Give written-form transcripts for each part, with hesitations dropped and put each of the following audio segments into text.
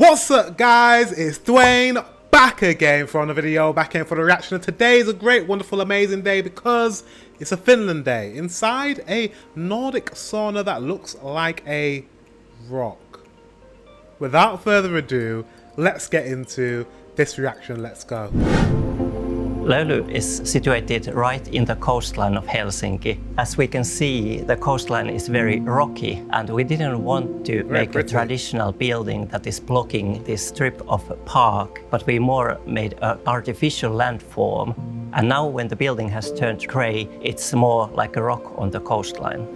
What's up, guys? It's Dwayne back again for another video, back in for the reaction. And today is a great, wonderful, amazing day because it's a Finland day inside a Nordic sauna that looks like a rock. Without further ado, let's get into this reaction. Let's go. Löyly is situated right in the coastline of Helsinki. As we can see, the coastline is very rocky, and we didn't want to make a traditional building that is blocking this strip of park, but we more made an artificial landform. And now when the building has turned grey, it's more like a rock on the coastline.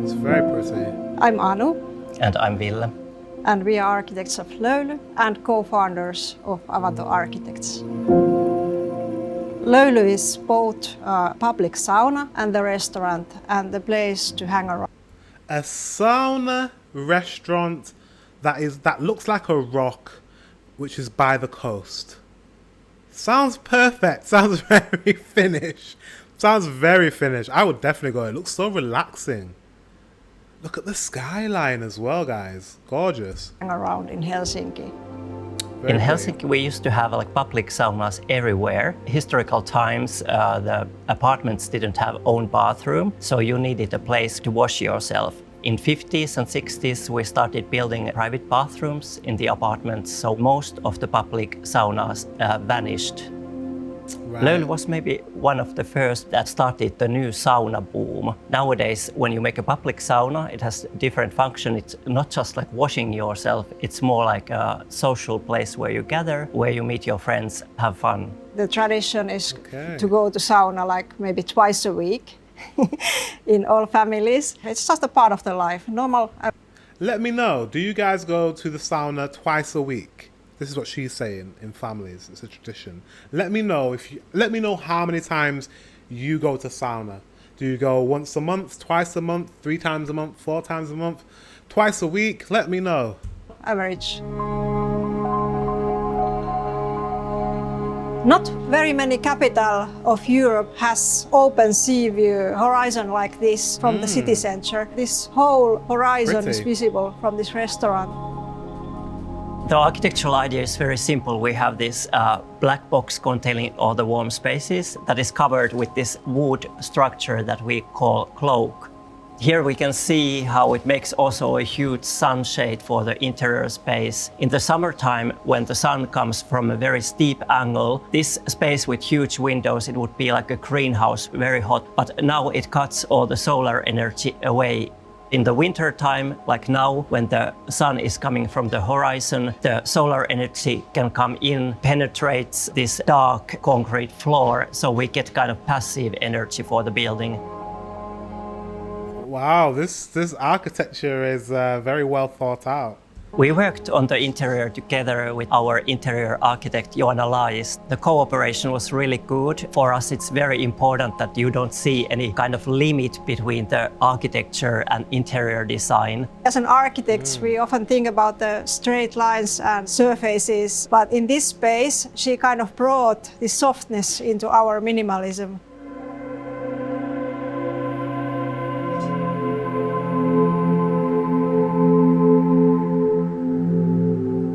It's very pretty. I'm Anu. And I'm Ville. And we are architects of Löyly and co-founders of Avanto Architects. Löyly is both a public sauna and the restaurant and the place to hang around. A sauna restaurant that looks like a rock, which is by the coast. Sounds perfect. Sounds very Finnish. Sounds very Finnish. I would definitely go. It looks so relaxing. Look at the skyline as well, guys. Gorgeous. Around in Helsinki. In Helsinki, we used to have like public saunas everywhere. Historical times, the apartments didn't have own bathroom, so you needed a place to wash yourself. In 50s and 60s, we started building private bathrooms in the apartments, so most of the public saunas vanished. Right. Löyly was maybe one of the first that started the new sauna boom. Nowadays, when you make a public sauna, it has different function. It's not just like washing yourself, it's more like a social place where you gather, where you meet your friends, have fun. The tradition is to go to sauna like maybe twice a week in all families. It's just a part of the life, normal. Let me know, do you guys go to the sauna twice a week? This is what she's saying in families. It's a tradition. Let me know how many times you go to sauna. Do you go once a month, twice a month, 3 times a month, 4 times a month, twice a week? Let me know. Average. Not very many capital of Europe has open sea view horizon like this from the city center. This whole horizon is visible from this restaurant. The architectural idea is very simple. We have this black box containing all the warm spaces that is covered with this wood structure that we call cloak. Here we can see how it makes also a huge sunshade for the interior space. In the summertime, when the sun comes from a very steep angle, this space with huge windows, it would be like a greenhouse, very hot. But now it cuts all the solar energy away. In the winter time, like now, when the sun is coming from the horizon, the solar energy can come in, penetrates this dark concrete floor, so we get kind of passive energy for the building. Wow, this architecture is very well thought out. We worked on the interior together with our interior architect, Joakim. The cooperation was really good. For us, it's very important that you don't see any kind of limit between the architecture and interior design. As an architect, we often think about the straight lines and surfaces, but in this space, she kind of brought this softness into our minimalism.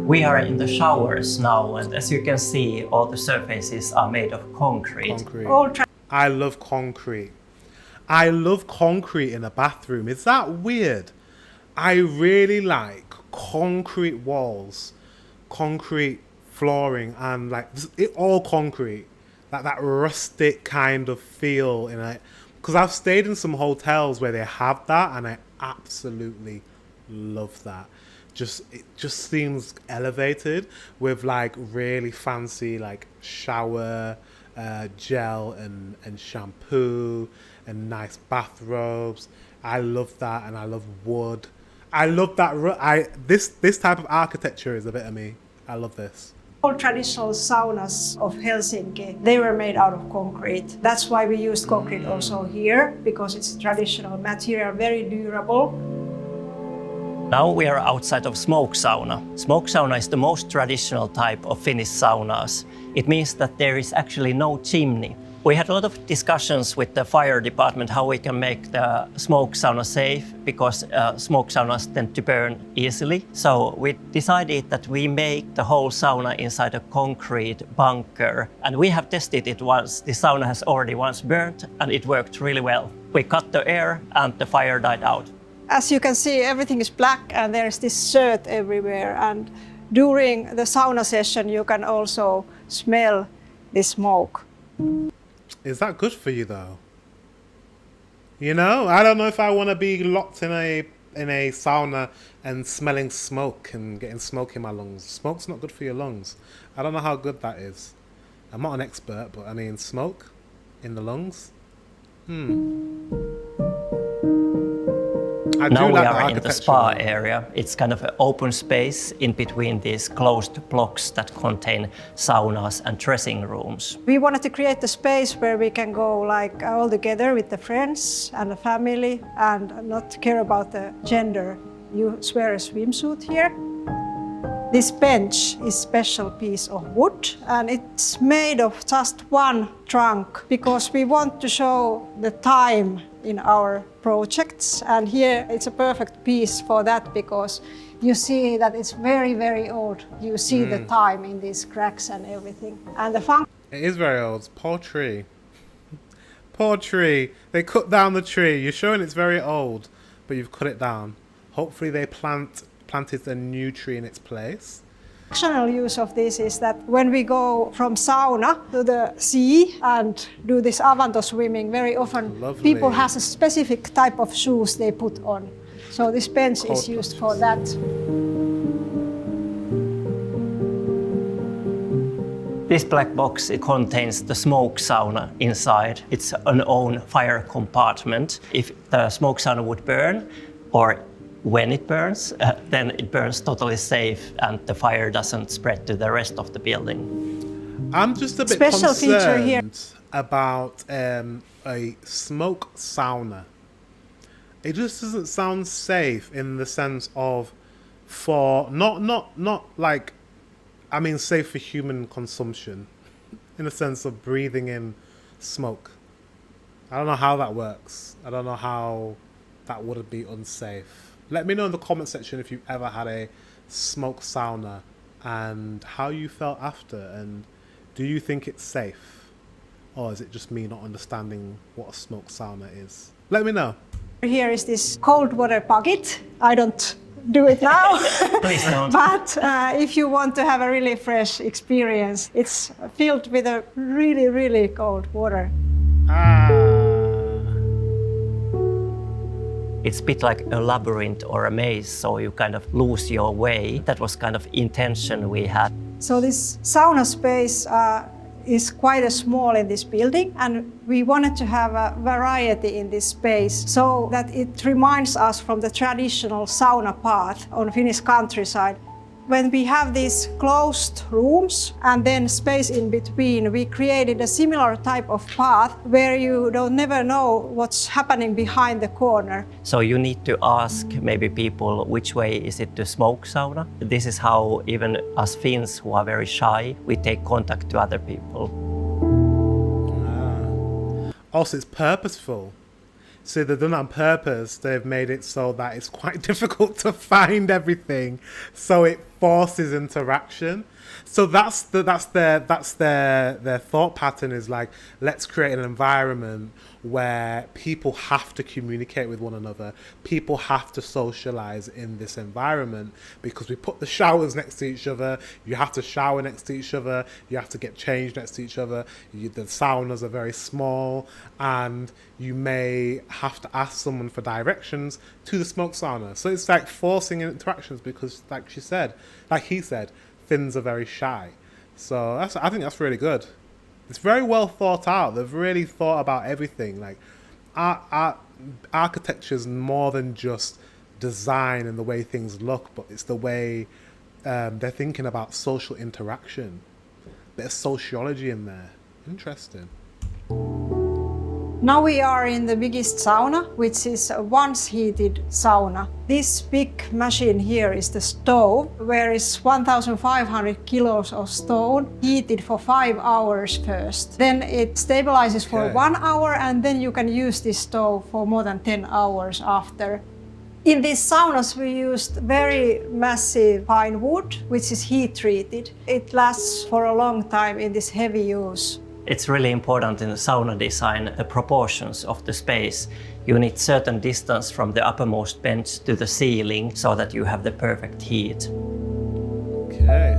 We are in the showers now, and as you can see, all the surfaces are made of concrete. I love concrete. I love concrete in a bathroom. Is that weird? I really like concrete walls, concrete flooring, and like it all concrete. Like that rustic kind of feel in it. Because I've stayed in some hotels where they have that, and I absolutely love that. It just seems elevated with like really fancy like shower gel and shampoo and nice bathrobes. I love that, and I love wood. I love that. This type of architecture is a bit of me. I love this. All traditional saunas of Helsinki, they were made out of concrete. That's why we used concrete also here, because it's a traditional material, very durable. Now we are outside of smoke sauna. Smoke sauna is the most traditional type of Finnish saunas. It means that there is actually no chimney. We had a lot of discussions with the fire department how we can make the smoke sauna safe, because smoke saunas tend to burn easily. So we decided that we make the whole sauna inside a concrete bunker. And we have tested it once. The sauna has already once burnt and it worked really well. We cut the air and the fire died out. As you can see, everything is black and there's this dirt everywhere. And during the sauna session, you can also smell the smoke. Is that good for you though? You know, I don't know if I want to be locked in a sauna and smelling smoke and getting smoke in my lungs. Smoke's not good for your lungs. I don't know how good that is. I'm not an expert, but I mean, smoke in the lungs? Now we are in the spa area. It's kind of an open space in between these closed blocks that contain saunas and dressing rooms. We wanted to create a space where we can go like all together with the friends and the family and not care about the gender. You wear a swimsuit here. This bench is a special piece of wood and it's made of just one trunk because we want to show the time in our projects, and here it's a perfect piece for that because you see that it's very, very old. You see the time in these cracks and everything. And the it is very old. Poor tree. Poor tree. They cut down the tree. You're showing it's very old, but you've cut it down. Hopefully they planted a new tree in its place. functional use of this is that when we go from sauna to the sea and do this avanto swimming, very often people have a specific type of shoes they put on. So this bench is used for that. This black box, it contains the smoke sauna inside. It's an own fire compartment. If the smoke sauna would burn, or when it burns, then it burns totally safe and the fire doesn't spread to the rest of the building. I'm just a bit Special feature here about a smoke sauna. It just doesn't sound safe in the sense of not like, I mean safe for human consumption, in the sense of breathing in smoke. I don't know how that works. I don't know how that would be unsafe. Let me know in the comment section if you've ever had a smoke sauna and how you felt after, and do you think it's safe? Or is it just me not understanding what a smoke sauna is? Let me know. Here is this cold water bucket. I don't do it now. Please don't. But if you want to have a really fresh experience, it's filled with a really, really cold water. It's a bit like a labyrinth or a maze, so you kind of lose your way. That was kind of intention we had. So this sauna space is quite small in this building, and we wanted to have a variety in this space so that it reminds us from the traditional sauna path on Finnish countryside. When we have these closed rooms and then space in between, we created a similar type of path where you don't never know what's happening behind the corner. So you need to ask maybe people which way is it to smoke sauna. This is how even us Finns who are very shy, we take contact to other people. Also, it's purposeful. So they've done it on purpose. They've made it so that it's quite difficult to find everything. So it forces interaction. So that's their thought pattern is like, let's create an environment where people have to communicate with one another. People have to socialize in this environment because we put the showers next to each other. You have to shower next to each other. You have to get changed next to each other. The saunas are very small, and you may have to ask someone for directions to the smoke sauna. So it's like forcing interactions because, like she said, like he said, Finns are very shy. So I think that's really good. It's very well thought out. They've really thought about everything. Like architecture is more than just design and the way things look, but it's the way they're thinking about social interaction. There's sociology in there. Interesting. Now we are in the biggest sauna, which is a once heated sauna. This big machine here is the stove, where is 1,500 kilos of stone heated for 5 hours first. Then it stabilizes for 1 hour, and then you can use this stove for more than 10 hours after. In these saunas we used very massive pine wood, which is heat treated. It lasts for a long time in this heavy use. It's really important in the sauna design, the proportions of the space. You need certain distance from the uppermost bench to the ceiling so that you have the perfect heat. Okay.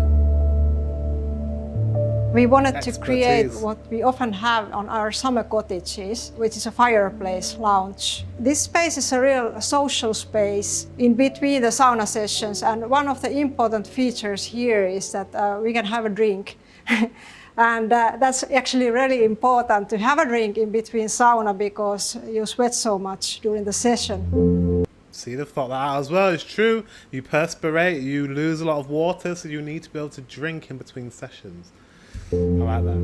We wanted to create what we often have on our summer cottages, which is a fireplace lounge. This space is a real social space in between the sauna sessions, and one of the important features here is that we can have a drink. And that's actually really important to have a drink in between sauna because you sweat so much during the session. See, they've thought that out as well. It's true. You perspirate, you lose a lot of water, so you need to be able to drink in between sessions. I like that.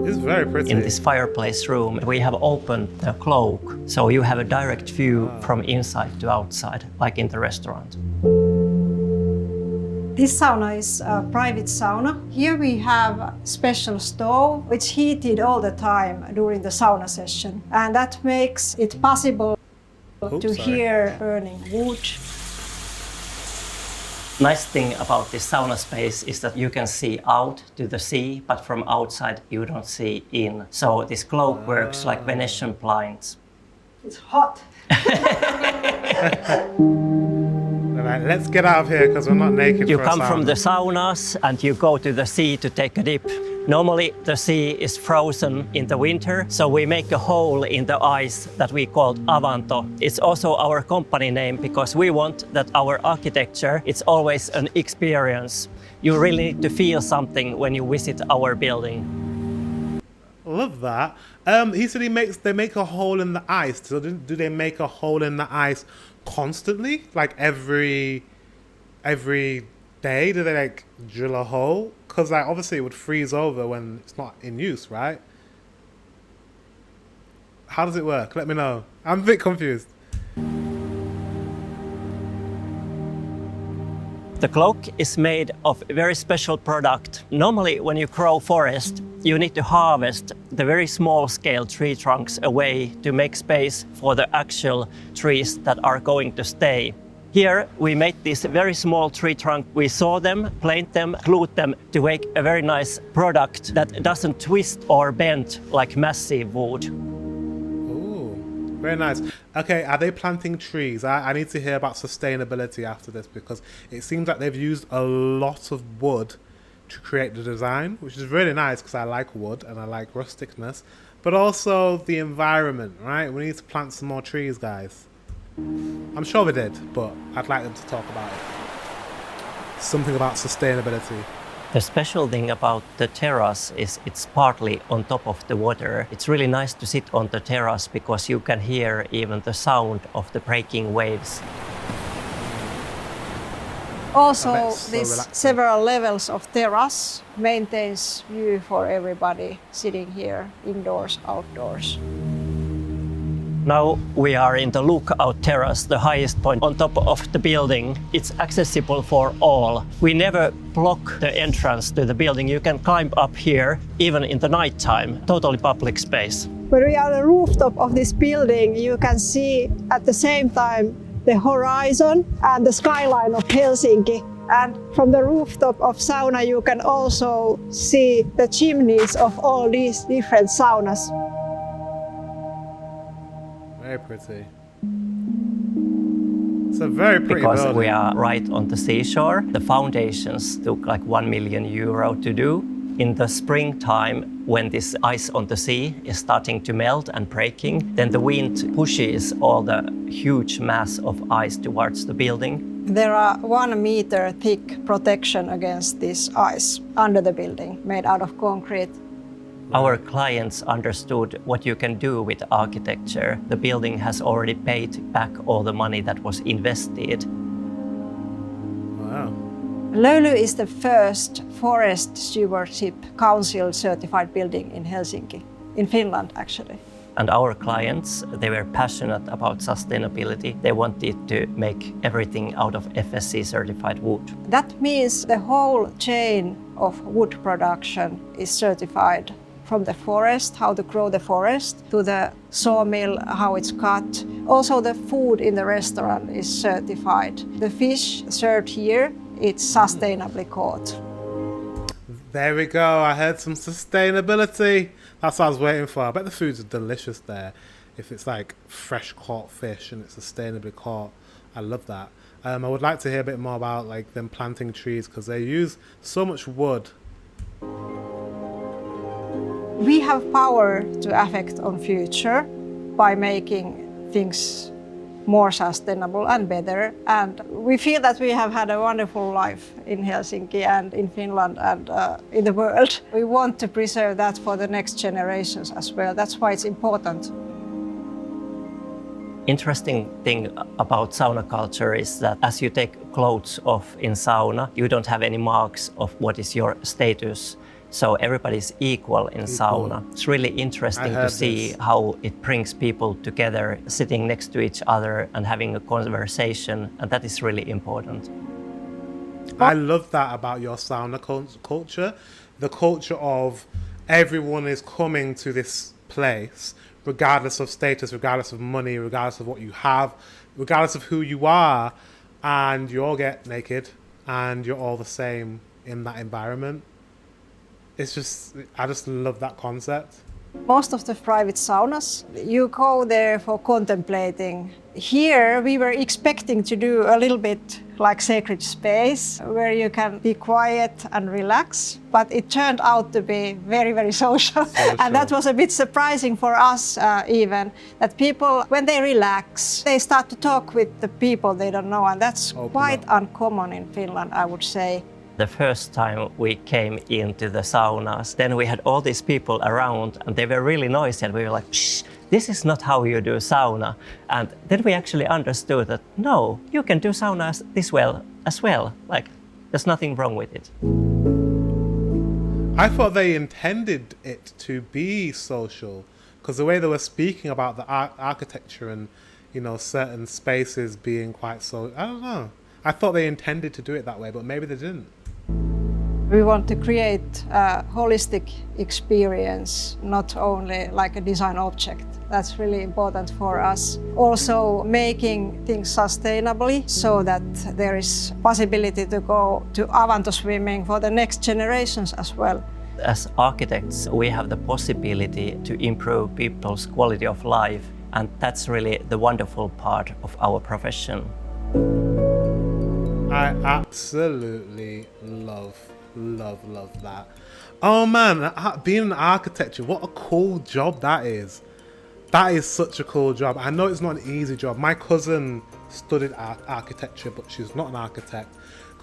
It's very pretty. In this fireplace room, we have opened the cloak, so you have a direct view from inside to outside, like in the restaurant. This sauna is a private sauna. Here we have a special stove which heated all the time during the sauna session. And that makes it possible to hear burning wood. Nice thing about this sauna space is that you can see out to the sea, but from outside you don't see in. So this cloak works like Venetian blinds. It's hot. Right, let's get out of here because we're not naked. You come from the saunas and you go to the sea to take a dip. Normally the sea is frozen in the winter, so we make a hole in the ice that we call avanto. It's also our company name because we want that our architecture, it's always an experience. You really need to feel something when you visit our building. Love that. He said they make a hole in the ice. So do they make a hole in the ice constantly? Like every day? Do they like drill a hole? Because like obviously it would freeze over when it's not in use, right? How does it work? Let me know. I'm a bit confused. The cloak is made of a very special product. Normally when you grow forest, you need to harvest the very small scale tree trunks away to make space for the actual trees that are going to stay. Here we made this very small tree trunk. We saw them, planed them, glued them to make a very nice product that doesn't twist or bend like massive wood. Very nice. Okay, are they planting trees? I need to hear about sustainability after this because it seems like they've used a lot of wood to create the design, which is really nice because I like wood and I like rusticness, but also the environment, right? We need to plant some more trees, guys. I'm sure we did, but I'd like them to talk about it. Something about sustainability. The special thing about the terrace is it's partly on top of the water. It's really nice to sit on the terrace because you can hear even the sound of the breaking waves. Also, this several levels of terrace maintains view for everybody sitting here, indoors, outdoors. Now we are in the lookout terrace, the highest point on top of the building. It's accessible for all. We never block the entrance to the building. You can climb up here, even in the nighttime. Totally public space. When we are on the rooftop of this building, you can see at the same time the horizon and the skyline of Helsinki. And from the rooftop of sauna, you can also see the chimneys of all these different saunas. Very pretty. It's a very pretty because building. We are right on the seashore. The foundations took like €1 million to do. In the springtime, when this ice on the sea is starting to melt and breaking, then the wind pushes all the huge mass of ice towards the building. There are 1 meter thick protection against this ice under the building, made out of concrete. Our clients understood what you can do with architecture. The building has already paid back all the money that was invested. Wow. Löyly is the first Forest Stewardship Council certified building in Helsinki. in Finland actually. And our clients, they were passionate about sustainability. They wanted to make everything out of FSC certified wood. That means the whole chain of wood production is certified, from the forest, how to grow the forest, to the sawmill, how it's cut. Also the food in the restaurant is certified. The fish served here, it's sustainably caught. There we go. I heard some sustainability. That's what I was waiting for. I bet the foods are delicious there. If it's like fresh caught fish and it's sustainably caught, I love that. I would like to hear a bit more about like them planting trees because they use so much wood. We have power to affect on future by making things more sustainable and better. And we feel that we have had a wonderful life in Helsinki and in Finland and in the world. We want to preserve that for the next generations as well. That's why it's important. Interesting thing about sauna culture is that as you take clothes off in sauna, you don't have any marks of what is your status. So everybody's equal in sauna. It's really interesting to see how it brings people together, sitting next to each other and having a conversation, and that is really important. I love that about your sauna culture. The culture of everyone is coming to this place, regardless of status, regardless of money, regardless of what you have, regardless of who you are, and you all get naked and you're all the same in that environment. It's just, I just love that concept. Most of the private saunas, you go there for contemplating. Here we were expecting to do a little bit like sacred space where you can be quiet and relax, but it turned out to be very, very social. And that was a bit surprising for us even, that people, when they relax, they start to talk with the people they don't know, and that's quite uncommon in Finland, I would say. The first time we came into the saunas, then we had all these people around and they were really noisy and we were like, shh, this is not how you do sauna. And then we actually understood that no, you can do saunas this well as well. Like, there's nothing wrong with it. I thought they intended it to be social because the way they were speaking about the architecture and, you know, certain spaces being quite so, I don't know. I thought they intended to do it that way, but maybe they didn't. We want to create a holistic experience, not only like a design object. That's really important for us. Also making things sustainably so that there is possibility to go to Avanto swimming for the next generations as well. As architects, we have the possibility to improve people's quality of life, and that's really the wonderful part of our profession. I absolutely love that. Oh man, being an architecture, what a cool job that is. That is such a cool job. I know it's not an easy job. My cousin studied architecture, but she's not an architect.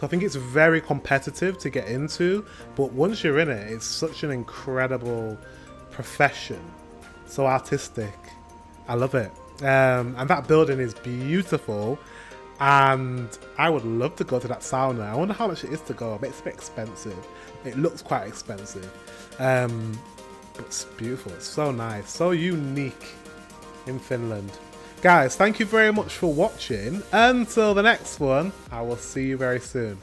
I think it's very competitive to get into, but once you're in it, it's such an incredible profession. So artistic. I love it. And that building is beautiful. And I would love to go to that sauna. I wonder how much it is to go. I bet it's a bit expensive. It looks quite expensive. But it's beautiful. It's so nice. So unique in Finland. Guys, thank you very much for watching. Until the next one, I will see you very soon.